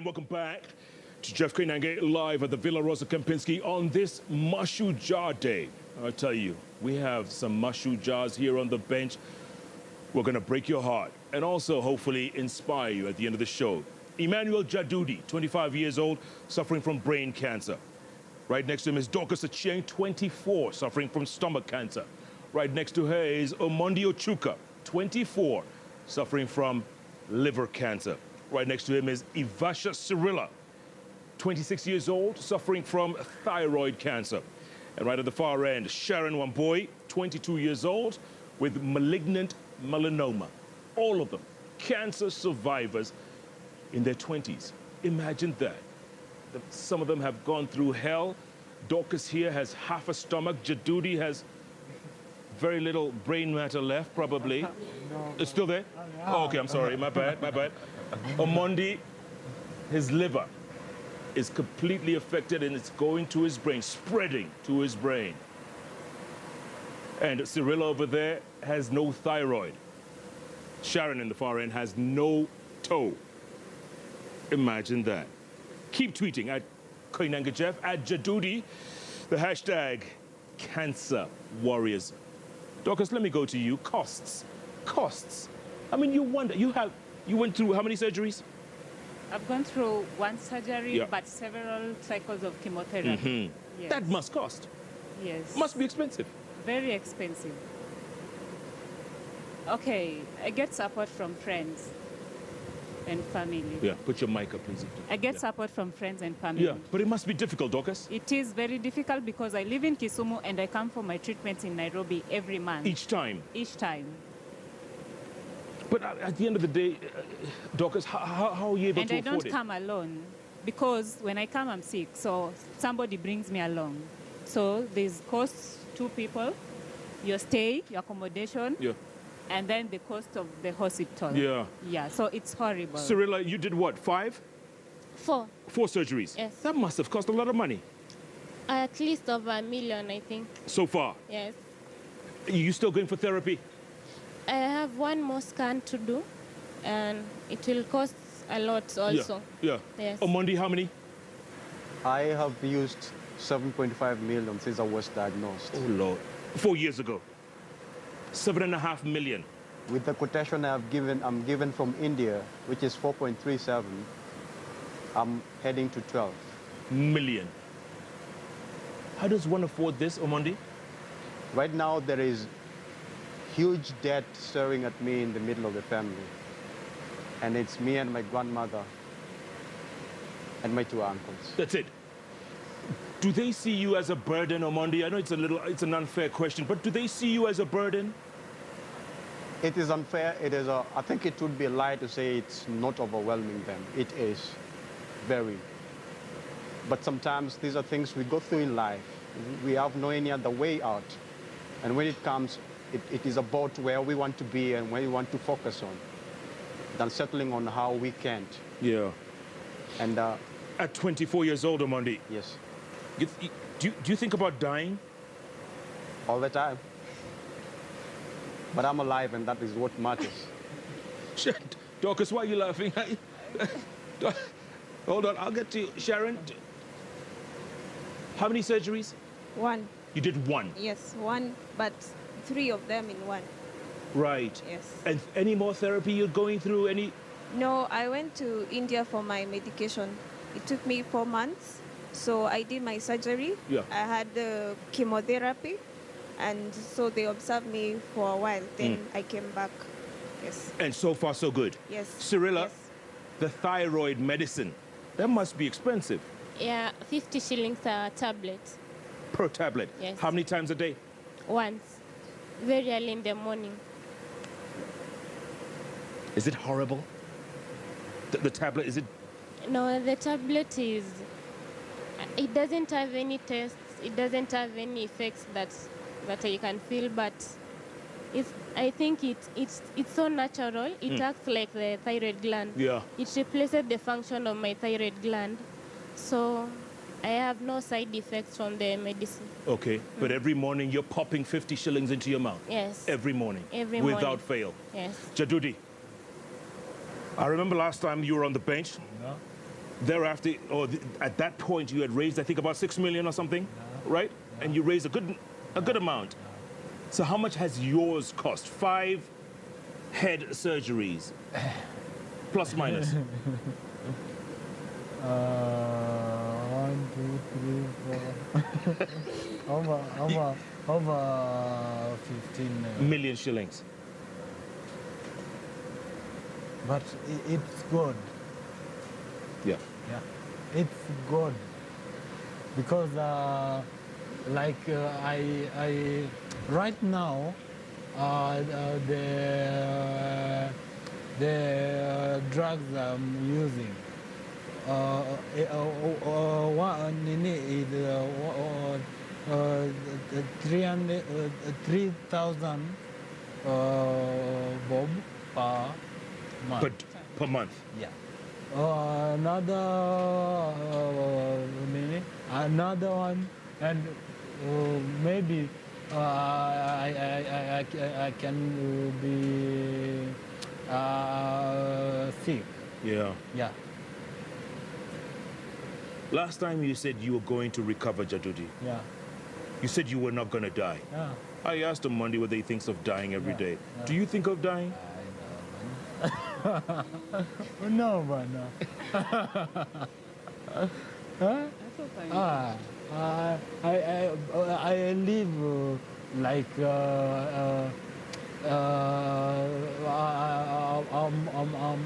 and welcome back to Jeff Koinange live at the Villa Rosa Kempinski on this Mushu Jar Day. I tell you, we have some Mushu jars here on the bench. We're going to break your heart and also hopefully inspire you at the end of the show. Emmanuel Jadudi, 25 years old, suffering from brain cancer. Right next to him is Dorcas Achieng, 24, suffering from stomach cancer. Right next to her is Omondi Ochuka, 24, suffering from liver cancer. Right next to him is Ivasha Cyrilla, 26 years old, suffering from thyroid cancer. And right at the far end, Sharon Wamboi, 22 years old, with malignant melanoma. All of them cancer survivors in their 20s. Imagine that. Some of them have gone through hell. Dorcas here has half a stomach. Jadudi has very little brain matter left, probably. No. It's still there? Oh, okay, I'm sorry. My bad, my bad. Omondi, his liver is completely affected and it's going to his brain, spreading to his brain. And Cyrilla over there has no thyroid. Sharon in the far end has no toe. Imagine that. Keep tweeting at Koinange Jeff, at Jadudi, the hashtag Cancer Warriors. Dorcas, let me go to you. Costs. I mean, you wonder, you went through how many surgeries? I've gone through one surgery, but several cycles of chemotherapy. Yes. That must cost. Yes. Must be expensive. Very expensive. Okay, I get support from friends and family. Yeah, put your mic up, please. I get support from friends and family. Yeah, but it must be difficult, Dorcas. It is very difficult because I live in Kisumu and I come for my treatments in Nairobi every month. Each time? Each time. But at the end of the day, Dorcas, how are you able to afford it? And I don't come alone because when I come, I'm sick. So somebody brings me along. So there's costs, 2 people, your stay, your accommodation, and then the cost of the hospital. Yeah. Yeah, so it's horrible. Cyrilla, you did what, 5? 4. 4 surgeries? Yes. That must have cost a lot of money. At least over $1 million, I think. So far? Yes. Are you still going for therapy? I have one more scan to do, and it will cost a lot also. Yeah. Yes. Omondi, how many? I have used 7.5 million since I was diagnosed. Oh, Lord. 4 years ago. 7.5 million. With the quotation I'm given from India, which is 4.37, I'm heading to 12 million. How does one afford this, Omondi? Right now, there is huge debt staring at me in the middle of the family. And it's me and my grandmother and my 2 uncles. That's it. Do they see you as a burden, Omondi? I know it's an unfair question, but do they see you as a burden? It is unfair. I think it would be a lie to say it's not overwhelming them. It is, very. But sometimes these are things we go through in life. We have no any other way out. And when it comes, it is about where we want to be and where we want to focus on, than settling on how we can't. Yeah. And at 24 years old, Omondi. Yes. Do you think about dying? All the time. But I'm alive, and that is what matters. Dorcas, why are you laughing? Hold on, I'll get to you. Sharon, how many surgeries? 1. You did 1? Yes, 1, but 3 of them in 1. Right. Yes. And any more therapy you're going through? No, I went to India for my medication. It took me 4 months. So I did my surgery. Yeah. I had the chemotherapy. And so they observed me for a while. Then I came back. Yes. And so far, so good? Yes. Cyrilla, yes. The thyroid medicine, that must be expensive. Yeah, 50 shillings a tablet. Per tablet? Yes. How many times a day? Once. Very early in the morning. Is it horrible? The tablet, is it? No, the tablet is... It doesn't have any tests. It doesn't have any effects that you can feel, but I think it's so natural. It acts like the thyroid gland. Yeah. It replaces the function of my thyroid gland. So I have no side effects from the medicine. Okay, but every morning you're popping 50 shillings into your mouth? Yes. Every morning? Every morning. Without fail? Yes. Jadudi, I remember last time you were on the bench. Thereafter, or at that point, you had raised, I think, about 6 million or something, right? And you raised a good amount. So how much has yours cost? 5 head surgeries, plus minus. 1, 2, 3, 4. over 15 million shillings. But it's good. Yeah. Yeah, it's good because I right now the drugs I'm using one is 3,000 bob per month. Per month. Yeah. Another one, and maybe I can be sick. Yeah. Yeah. Last time you said you were going to recover, Jadudi. Yeah. You said you were not going to die. Yeah. I asked him Monday whether he thinks of dying every day. Yeah. Do you think of dying? No, but no. Huh? That's okay. I live like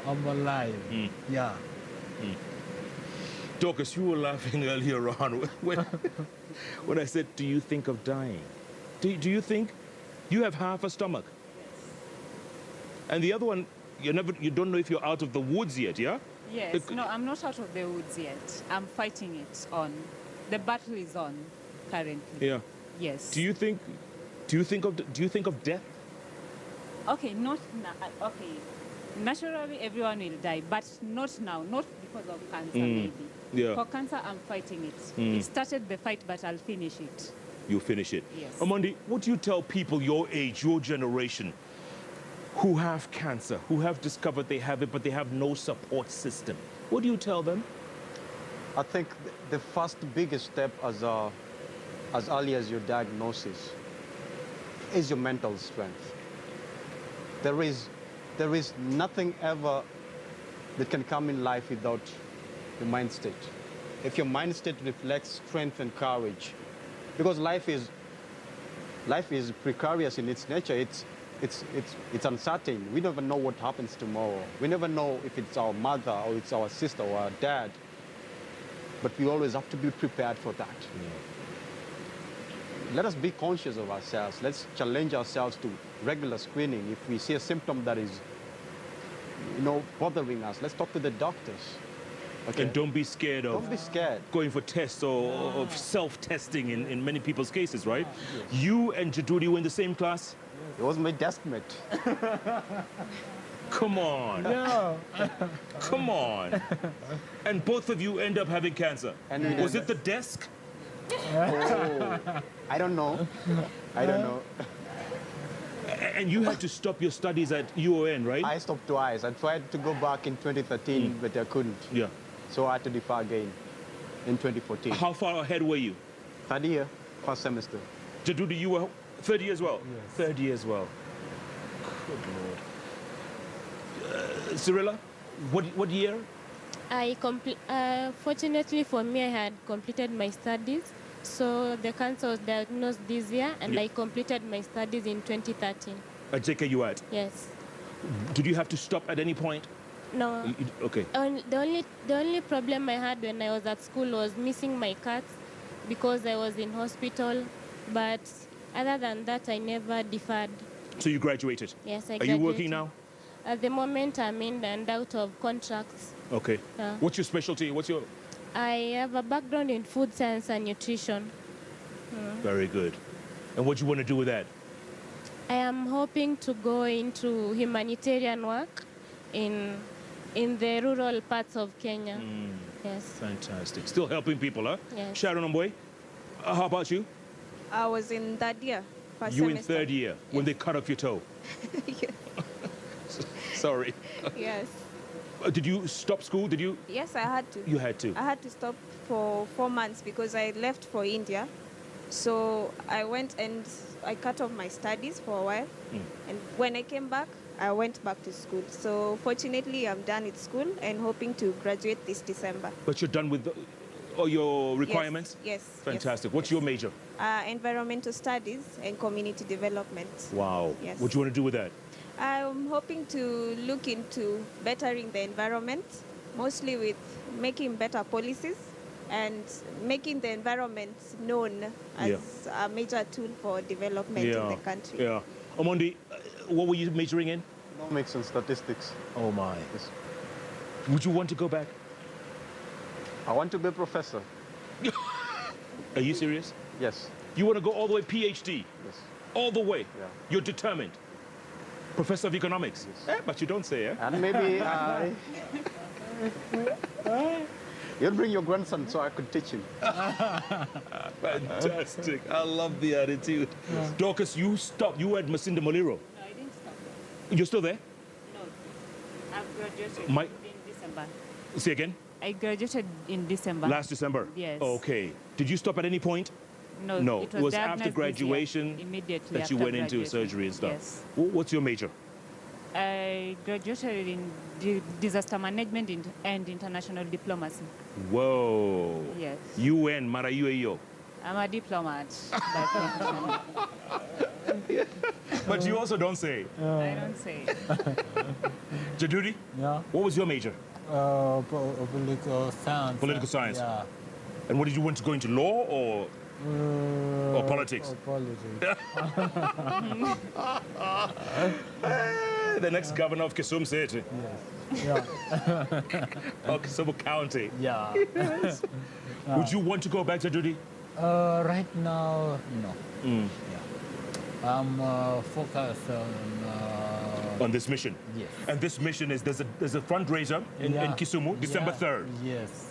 I'm alive. Mm. Yeah. Dorcas, you were laughing earlier on when I said, do you think of dying? Do you think you have half a stomach? Yes. And the other one, you don't know if you're out of the woods yet, yeah? Yes. No, I'm not out of the woods yet. I'm fighting it on. The battle is on currently. Yeah. Yes. Do you think of death? Okay, not now. Okay. Naturally, everyone will die, but not now. Not because of cancer, maybe. Yeah. For cancer, I'm fighting it. It started the fight, but I'll finish it. You'll finish it. Yes. Amandi, what do you tell people your age, your generation, who have cancer, who have discovered they have it, but they have no support system? What do you tell them? I think the first biggest step as early as your diagnosis is your mental strength. There is nothing ever that can come in life without your mind state. If your mind state reflects strength and courage, because life is precarious in its nature. It's uncertain. We never know what happens tomorrow. We never know if it's our mother or it's our sister or our dad. But we always have to be prepared for that. Yeah. Let us be conscious of ourselves. Let's challenge ourselves to regular screening. If we see a symptom that is, bothering us, let's talk to the doctors. Okay? And don't be scared of Don't be scared. going for tests or of self-testing in many people's cases, right? Yes. You and Jadudi were in the same class? It was my desk mate. Come on. Yeah. Come on. And both of you end up having cancer. And was it the desk? Oh, I don't know. I don't know. And you had to stop your studies at UON, right? I stopped twice. I tried to go back in 2013, but I couldn't. Yeah. So I had to defer again in 2014. How far ahead were you? Third year, first semester. Jadudi, you were third year as well? Yes. Third year as well. Good Lord. Cyrilla, what year? Fortunately for me, I had completed my studies. So the cancer was diagnosed this year, and I completed my studies in 2013. At JKL at? Yes. Did you have to stop at any point? No. Okay. The only problem I had when I was at school was missing my cards because I was in hospital. But other than that, I never deferred. So you graduated? Yes, I graduated. graduated. Are you working now? At the moment, I'm in and out of contracts. Okay. What's your specialty? I have a background in food science and nutrition. Very good. And what do you want to do with that? I am hoping to go into humanitarian work in the rural parts of Kenya. Yes. Fantastic. Still helping people, huh? Yes. Sharon Omboy, how about you? I was in third year. You in third year when they cut off your toe? Yes. Sorry. Yes. Did you stop school? Did you? Yes, I had to. You had to. I had to stop for 4 months because I left for India. So I went and I cut off my studies for a while. And when I came back, I went back to school. So fortunately, I'm done with school and hoping to graduate this December. But you're done with all your requirements? Yes. Fantastic. Yes, What's your major? Environmental studies and community development. Wow. Yes. What do you want to do with that? I'm hoping to look into bettering the environment, mostly with making better policies and making the environment known as a major tool for development in the country. Yeah. Omondi, what were you majoring in? Economics and statistics. Oh my. Yes. Would you want to go back? I want to be a professor. Are you serious? Yes. You want to go all the way PhD? Yes. All the way? Yeah. You're determined? Professor of economics? Yes. But you don't say, eh? And maybe you'll bring your grandson so I could teach him. Fantastic. I love the attitude. Dorcas, you stopped. You were at Masinda Moliro. No, I didn't stop. You're still there? No, I've graduated My- in December. Say again? I graduated in December. Last December? Yes. Okay. Did you stop at any point? No, It was after diagnosed this year, graduation immediately that you after went into graduation. surgery and stuff? Yes. What's your major? I graduated in disaster management and international diplomacy. Whoa. Yes. UN, Mara UAO. I'm a diplomat. by profession. But you also don't say. I don't say. Jadudi, Yeah. what was your major? Political science. Political science. Yeah. And what did you want to go into law or politics? Or politics. The next governor of Kisumu City. Yes. Yeah. Or Kisumu County. Yeah. Would you want to go back to Jadudi? Right now, no. Yeah. I'm focused On this mission? yes. And this mission is there's a fundraiser in Kisumu, December 3rd. Yes.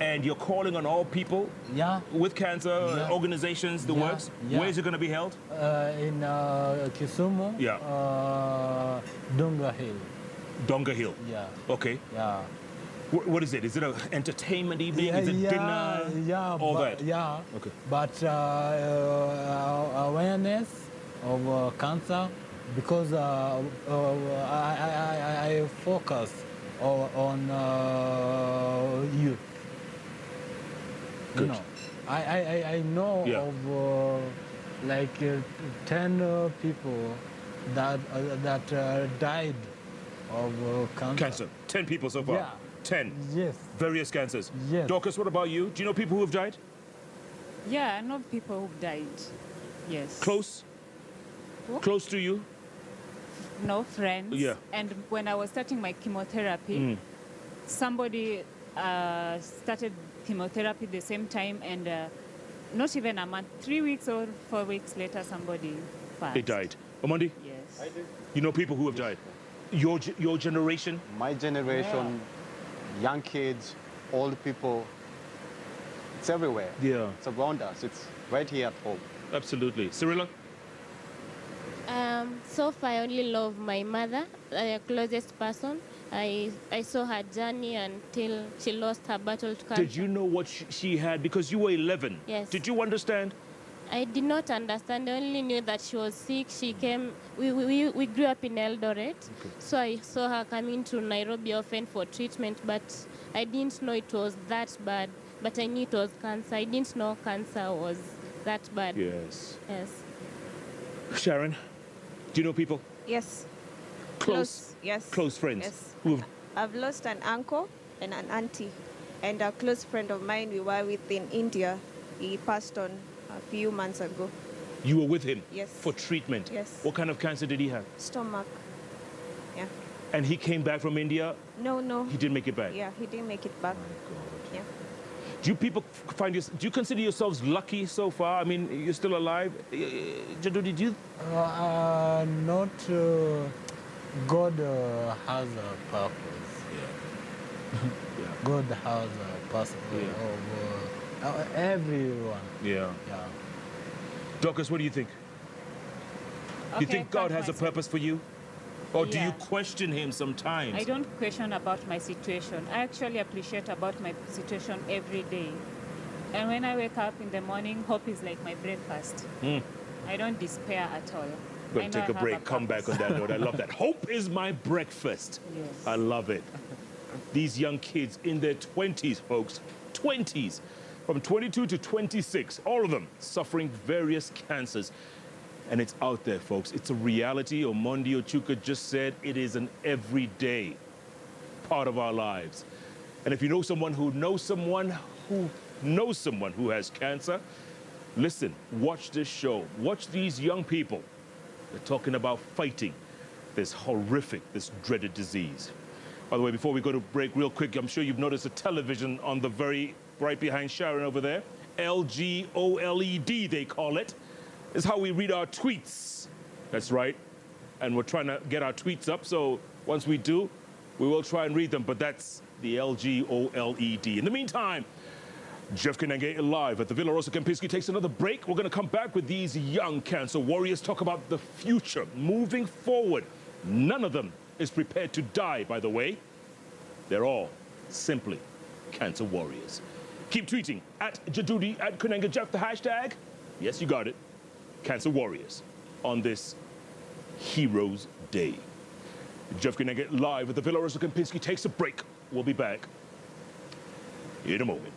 And you're calling on all people Yeah. with cancer, Yeah. organizations, the Yeah, works. yeah. Where is it going to be held? In Kisumu. Yeah. Dunga Hill. Donga Hill. Yeah. Okay. Yeah. What is it? Is it an entertainment evening? Is it dinner? Yeah. All but, that? Yeah. Okay. But awareness of cancer, because I focus on youth. Good. You know, I know Yeah. of like 10 people that died of cancer. Cancer. 10 people so far. Yeah. 10. Yes. Various cancers. Yes. Dorcas, what about you? Do you know people who have died? Yeah, I know people who died. Yes. Close? Who? Close to you? No friends. Yeah. And when I was starting my chemotherapy, somebody started chemotherapy the same time, and not even a month, 3 weeks or 4 weeks later, somebody passed. They died. Omondi, Yes. you know people who have died? Your generation? My generation, young kids, old people, it's everywhere. Yeah. It's around us. It's right here at home. Absolutely. Cyrilla? So far, I only love my mother, the closest person. I saw her journey until she lost her battle to cancer. Did you know what she had? Because you were 11. Yes. Did you understand? I did not understand. I only knew that she was sick. She came. We grew up in Eldoret, so I saw her coming to Nairobi often for treatment. But I didn't know it was that bad. But I knew it was cancer. I didn't know cancer was that bad. Yes. Yes. Sharon, do you know people? Yes. Close? Yes. Close friends? Yes. Who've, I've lost an uncle and an auntie. And a close friend of mine we were with in India, he passed on a few months ago. you were with him? Yes. For treatment? Yes. What kind of cancer did he have? Stomach. Yeah. And he came back from India? No. He didn't make it back? Yeah, he didn't make it back. Yeah. Do you people find do you consider yourselves lucky so far? I mean, you're still alive. Jadu, did you? Not God has a purpose. Yeah. God has a purpose of everyone. Yeah. Yeah. Dorcas, what do you think? Okay, You think God thank has a myself. purpose for you? Or do you Yeah. question him sometimes? I don't question about my situation. I actually appreciate about my situation every day. And when I wake up in the morning, hope is like my breakfast. I don't despair at all. I Going know to take I a have break, come back purpose. on that note. I love that. Hope is my breakfast. Yes. I love it. These young kids in their 20s, folks, 20s, from 22 to 26, all of them suffering various cancers. And it's out there, folks. It's a reality. Omondi Ochuka just said it is an everyday part of our lives. And if you know someone who knows someone who knows someone who has cancer, listen, watch this show. Watch these young people. They're talking about fighting this horrific, this dreaded disease. By the way, before we go to break real quick, I'm sure you've noticed a television on the very right behind Sharon over there. LGOLED, they call it. Is how we read our tweets. That's right. And we're trying to get our tweets up. So once we do, we will try and read them. But that's the LGOLED. In the meantime, Jeff Kenenge live at the Villa Rosa Kempinski takes another break. We're going to come back with these young cancer warriors, talk about the future, moving forward. None of them is prepared to die, by the way. They're all simply cancer warriors. Keep tweeting at Jadudi, at Kenenge Jeff, the hashtag. Yes, you got it. Cancer warriors on this Heroes Day. Jeff Kenenge live at the Villa Rosa Kempinski takes a break. We'll be back in a moment.